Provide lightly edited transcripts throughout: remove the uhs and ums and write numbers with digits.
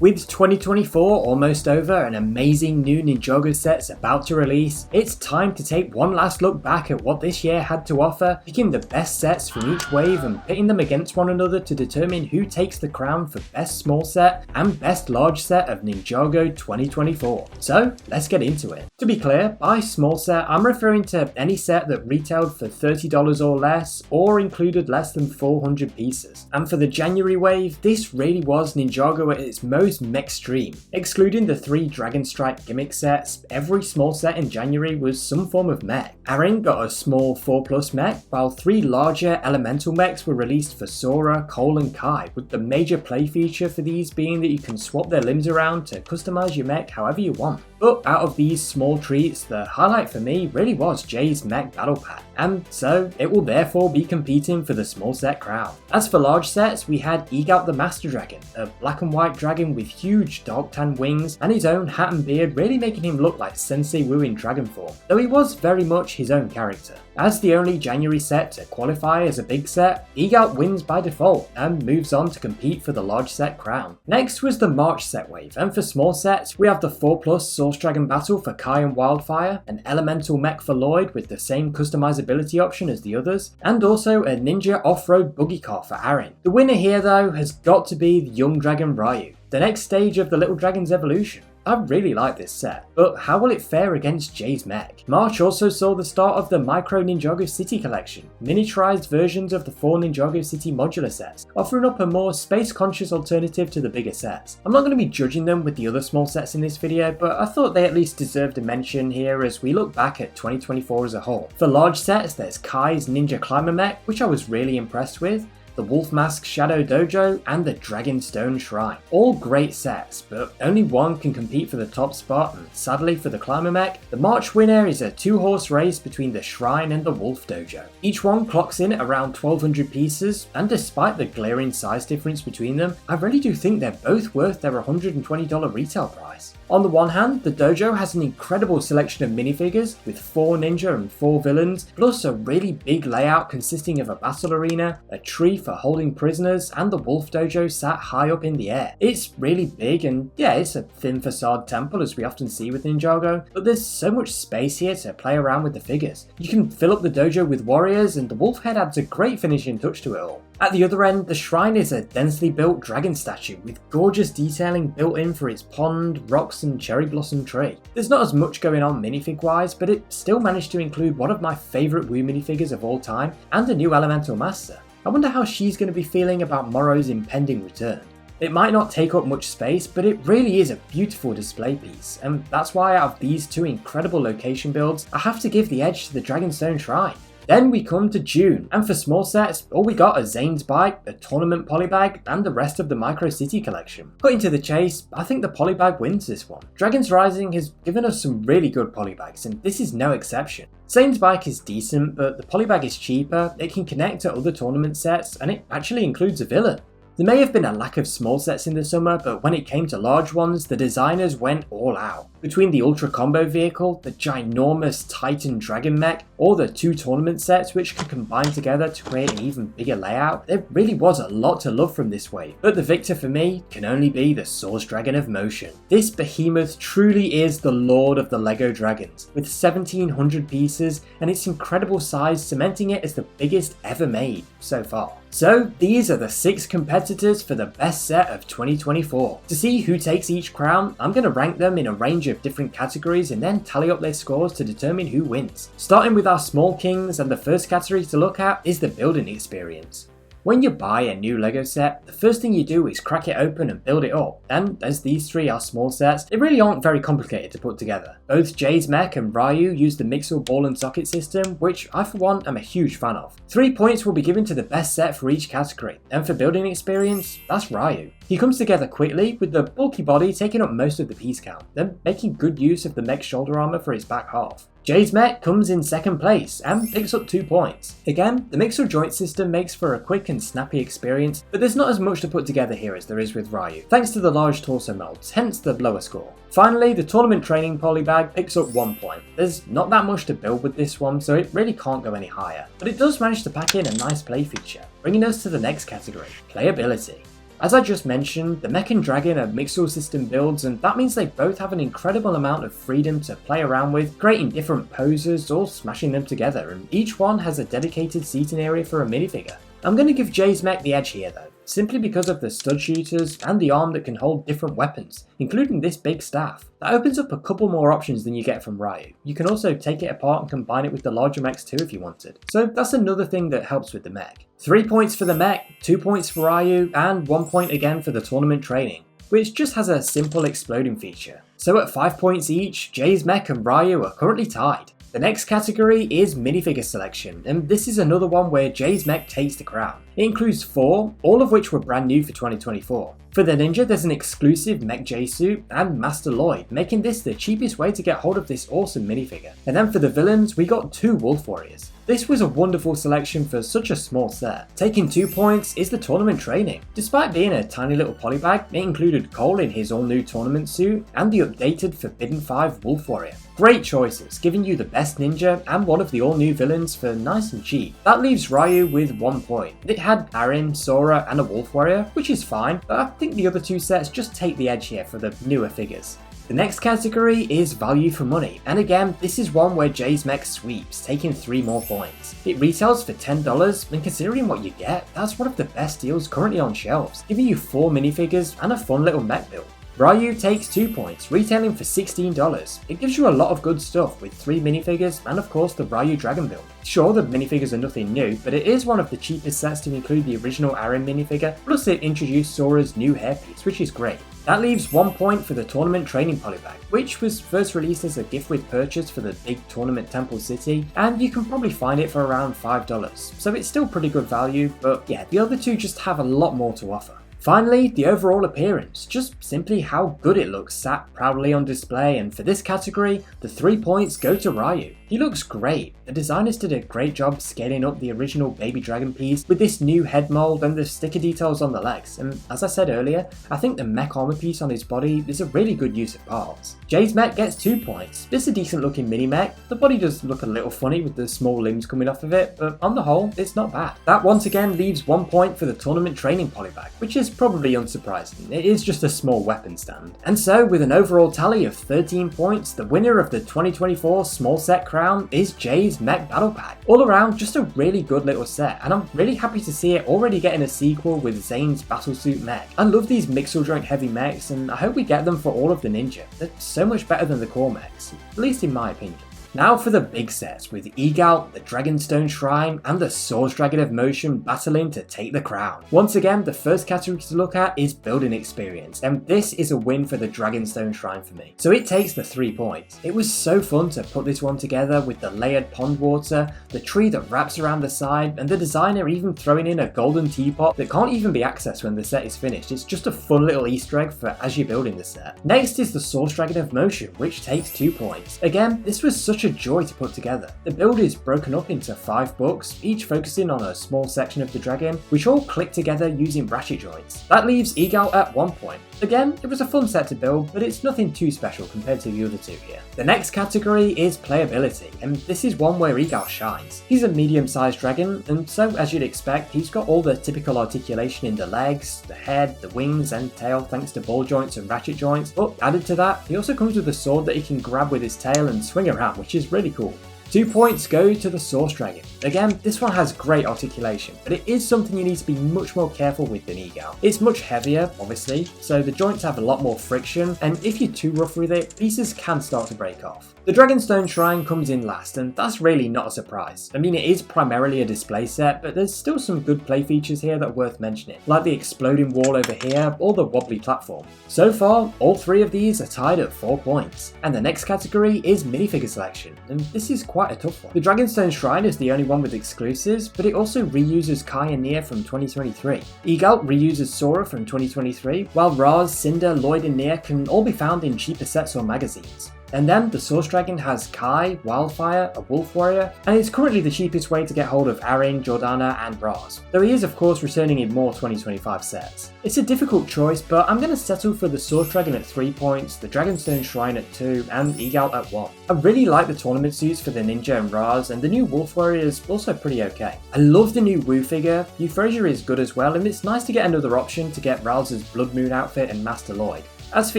With 2024 almost over and amazing new Ninjago sets about to release, it's time to take one last look back at what this year had to offer, picking the best sets from each wave and pitting them against one another to determine who takes the crown for best small set and best large set of Ninjago 2024. So let's get into it. To be clear, by small set I'm referring to any set that retailed for $30 or less or included less than 400 pieces. And for the January wave, this really was Ninjago at its most extreme. Excluding the 3 Dragon Strike gimmick sets, every small set in January was some form of mech. Aaron got a small 4+ mech, while 3 larger elemental mechs were released for Sora, Cole and Kai, with the major play feature for these being that you can swap their limbs around to customize your mech however you want. But out of these small treats, the highlight for me really was Jay's mech battle pack, and so it will therefore be competing for the small set crown. As for large sets, we had Egalt the Master Dragon, a black and white dragon with huge dark tan wings and his own hat and beard, really making him look like Sensei Wu in dragon form, though he was very much his own character. As the only January set to qualify as a big set, Egalt wins by default and moves on to compete for the large set crown. Next was the March set wave, and for small sets we have the 4+ Source Dragon battle for Kai and Wildfire, an elemental mech for Lloyd with the same customizability option as the others, and also a ninja off-road buggy car for Aaron. The winner here though has got to be the young Dragon Riyu, the next stage of the little dragon's evolution. I really like this set, but how will it fare against Jay's mech? March also saw the start of the Micro Ninjago City collection, miniaturized versions of the 4 Ninjago City modular sets, offering up a more space-conscious alternative to the bigger sets. I'm not going to be judging them with the other small sets in this video, but I thought they at least deserved a mention here as we look back at 2024 as a whole. For large sets, there's Kai's Ninja Climber mech, which I was really impressed with, the Wolf Mask Shadow Dojo, and the Dragonstone Shrine. All great sets, but only one can compete for the top spot, and sadly for the Climber mech, the March winner is a 2-horse race between the Shrine and the Wolf Dojo. Each one clocks in at around 1200 pieces, and despite the glaring size difference between them, I really do think they're both worth their $120 retail price. On the one hand, the dojo has an incredible selection of minifigures with 4 ninja and 4 villains, plus a really big layout consisting of a battle arena, a tree for holding prisoners, and the Wolf Dojo sat high up in the air. It's really big, and yeah, it's a thin facade temple as we often see with Ninjago, but there's so much space here to play around with the figures. You can fill up the dojo with warriors, and the wolf head adds a great finishing touch to it all. At the other end, the shrine is a densely built dragon statue with gorgeous detailing built in for its pond, rocks and cherry blossom tree. There's not as much going on minifig wise, but it still managed to include one of my favourite Wu minifigures of all time and a new elemental master. I wonder how she's going to be feeling about Morrow's impending return. It might not take up much space, but it really is a beautiful display piece, and that's why out of these 2 incredible location builds, I have to give the edge to the Dragonstone Shrine. Then we come to June, and for small sets, all we got are Zane's Bike, a tournament polybag, and the rest of the Micro City collection. Cutting to the chase, I think the polybag wins this one. Dragons Rising has given us some really good polybags, and this is no exception. Zane's Bike is decent, but the polybag is cheaper, it can connect to other tournament sets, and it actually includes a villain. There may have been a lack of small sets in the summer, but when it came to large ones, the designers went all out. Between the Ultra Combo vehicle, the ginormous Titan Dragon mech, or the 2 tournament sets which can combine together to create an even bigger layout, there really was a lot to love from this wave. But the victor for me can only be the Source Dragon of Motion. This behemoth truly is the lord of the LEGO dragons, with 1700 pieces and its incredible size cementing it as the biggest ever made so far. So these are the 6 competitors for the best set of 2024. To see who takes each crown, I'm going to rank them in a range of different categories and then tally up their scores to determine who wins. Starting with our small kings, and the first category to look at is the building experience. When you buy a new LEGO set, the first thing you do is crack it open and build it up, and as these 3 are small sets, they really aren't very complicated to put together. Both Jay's mech and Ryu use the Mixel ball and socket system, which I for one am a huge fan of. 3 points will be given to the best set for each category, and for building experience, that's Ryu. He comes together quickly, with the bulky body taking up most of the piece count, then making good use of the mech shoulder armor for his back half. Jay's mech comes in second place and picks up 2 points. Again, the Mixel joint system makes for a quick and snappy experience, but there's not as much to put together here as there is with Ryu, thanks to the large torso molds, hence the lower score. Finally, the tournament training polybag picks up 1 point. There's not that much to build with this one, so it really can't go any higher, but it does manage to pack in a nice play feature, bringing us to the next category, playability. As I just mentioned, the mech and dragon are mixel system builds, and that means they both have an incredible amount of freedom to play around with, creating different poses or smashing them together, and each one has a dedicated seating area for a minifigure. I'm going to give Jay's mech the edge here though, simply because of the stud shooters and the arm that can hold different weapons, including this big staff. That opens up a couple more options than you get from Ryu. You can also take it apart and combine it with the larger mechs too if you wanted. So that's another thing that helps with the mech. 3 points for the mech, 2 points for Ryu, and 1 point again for the tournament training, which just has a simple exploding feature. So at 5 points each, Jay's mech and Ryu are currently tied. The next category is minifigure selection, and this is another one where Jay's mech takes the crown. It includes 4, all of which were brand new for 2024. For the ninja, there's an exclusive Mech J suit and Master Lloyd, making this the cheapest way to get hold of this awesome minifigure. And then for the villains, we got 2 Wolf Warriors. This was a wonderful selection for such a small set. Taking 2 points is the tournament training. Despite being a tiny little polybag, it included Cole in his all new tournament suit and the updated Forbidden 5 Wolf Warrior. Great choices, giving you the best ninja and one of the all new villains for nice and cheap. That leaves Ryu with 1 point. It had Arin, Sora and a Wolf Warrior, which is fine, but I think the other 2 sets just take the edge here for the newer figures. The next category is value for money, and again, this is one where Jay's mech sweeps, taking 3 more points. It retails for $10, and considering what you get, that's one of the best deals currently on shelves, giving you 4 minifigures and a fun little mech build. Ryu takes 2 points, retailing for $16. It gives you a lot of good stuff with 3 minifigures and of course the Ryu Dragon build. Sure, the minifigures are nothing new, but it is one of the cheapest sets to include the original Arin minifigure, plus it introduced Sora's new hairpiece, which is great. That leaves 1 point for the tournament training polybag, which was first released as a gift with purchase for the big tournament Temple City, and you can probably find it for around $5. So it's still pretty good value, but yeah, the other 2 just have a lot more to offer. Finally, the overall appearance, just simply how good it looks sat proudly on display, and for this category, the 3 points go to Ryu. He looks great. The designers did a great job scaling up the original baby dragon piece with this new head mold and the sticker details on the legs, and as I said earlier, I think the mech armor piece on his body is a really good use of parts. Jay's mech gets 2 points. This is a decent looking mini mech. The body does look a little funny with the small limbs coming off of it, but on the whole, it's not bad. That once again leaves 1 point for the tournament training polybag, which is probably unsurprising. It is just a small weapon stand. And so with an overall tally of 13 points, the winner of the 2024 small set crown is Jay's Mech Battle Pack. All around, just a really good little set, and I'm really happy to see it already getting a sequel with Zane's Battlesuit Mech. I love these mixel joint heavy mechs, and I hope we get them for all of the ninja. They're so much better than the core mechs, at least in my opinion. Now for the big sets, with Egalt, the Dragonstone Shrine, and the Source Dragon of Motion battling to take the crown. Once again, the first category to look at is building experience, and this is a win for the Dragonstone Shrine for me. So it takes the 3 points. It was so fun to put this one together with the layered pond water, the tree that wraps around the side, and the designer even throwing in a golden teapot that can't even be accessed when the set is finished. It's just a fun little Easter egg for as you're building the set. Next is the Source Dragon of Motion, which takes 2 points. Again, this was such a joy to put together. The build is broken up into 5 books, each focusing on a small section of the dragon, which all click together using ratchet joints. That leaves Egalt at 1 point. Again, it was a fun set to build, but it's nothing too special compared to the other 2 here. The next category is playability, and this is one where Egalt shines. He's a medium-sized dragon, and so as you'd expect, he's got all the typical articulation in the legs, the head, the wings and tail thanks to ball joints and ratchet joints, but added to that, he also comes with a sword that he can grab with his tail and swing around, which is really cool. 2 points go to the Source Dragon. Again, this one has great articulation, but it is something you need to be much more careful with than Egalt. It's much heavier, obviously, so the joints have a lot more friction, and if you're too rough with it, pieces can start to break off. The Dragonstone Shrine comes in last, and that's really not a surprise. I mean, it is primarily a display set, but there's still some good play features here that are worth mentioning, like the exploding wall over here, or the wobbly platform. So far, all 3 of these are tied at 4 points. And the next category is minifigure selection, and this is quite a tough one. The Dragonstone Shrine is the only one with exclusives, but it also reuses Kai and Nia from 2023. Egalt reuses Sora from 2023, while Raz, Cinder, Lloyd and Nia can all be found in cheaper sets or magazines. And then the Source Dragon has Kai, Wildfire, a Wolf Warrior, and it's currently the cheapest way to get hold of Arin, Jordana, and Raz, though he is of course returning in more 2025 sets. It's a difficult choice, but I'm going to settle for the Source Dragon at 3 points, the Dragonstone Shrine at 2, and Egalt at 1. I really like the tournament suits for the Ninja and Raz, and the new Wolf Warrior is also pretty okay. I love the new Wu figure, Euphrasia is good as well, and it's nice to get another option to get Raz's Blood Moon outfit and Master Lloyd. As for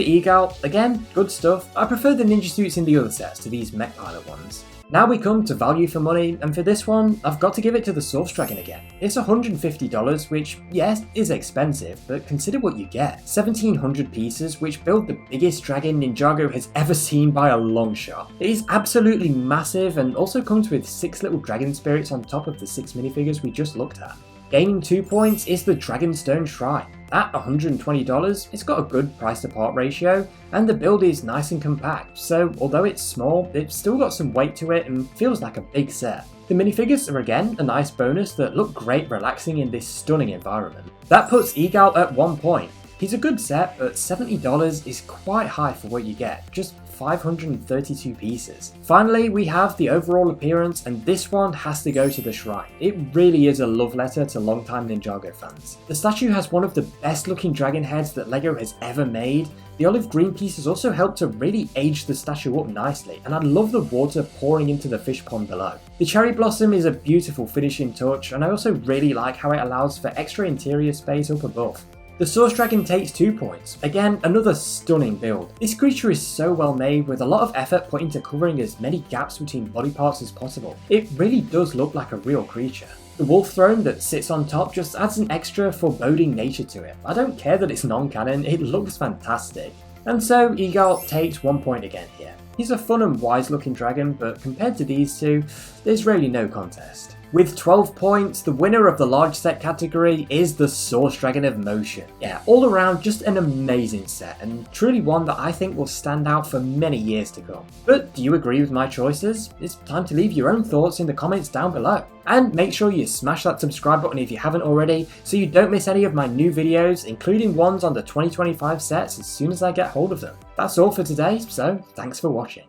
Egalt, again, good stuff. I prefer the ninja suits in the other sets to these mech pilot ones. Now we come to value for money, and for this one, I've got to give it to the Source Dragon again. It's $150, which, yes, is expensive, but consider what you get. 1,700 pieces, which build the biggest dragon Ninjago has ever seen by a long shot. It is absolutely massive, and also comes with 6 little dragon spirits on top of the 6 minifigures we just looked at. Gaining 2 points is the Dragonstone Shrine. At $120, it's got a good price to part ratio, and the build is nice and compact, so although it's small, it's still got some weight to it and feels like a big set. The minifigures are again a nice bonus that look great relaxing in this stunning environment. That puts Egalt at 1 point. He's a good set, but $70 is quite high for what you get, just 532 pieces. Finally, we have the overall appearance, and this one has to go to the Shrine. It really is a love letter to longtime Ninjago fans. The statue has one of the best looking dragon heads that LEGO has ever made. The olive green pieces also help to really age the statue up nicely, and I love the water pouring into the fish pond below. The cherry blossom is a beautiful finishing touch, and I also really like how it allows for extra interior space up above. The Source Dragon takes 2 points. Again, another stunning build. This creature is so well made, with a lot of effort put into covering as many gaps between body parts as possible. It really does look like a real creature. The wolf throne that sits on top just adds an extra foreboding nature to it. I don't care that it's non-canon, it looks fantastic. And so Egalt takes 1 point again here. He's a fun and wise looking dragon, but compared to these two, there's really no contest. With 12 points, the winner of the large set category is the Source Dragon of Motion. Yeah, all around just an amazing set, and truly one that I think will stand out for many years to come. But do you agree with my choices? It's time to leave your own thoughts in the comments down below. And make sure you smash that subscribe button if you haven't already, so you don't miss any of my new videos, including ones on the 2025 sets as soon as I get hold of them. That's all for today, so thanks for watching.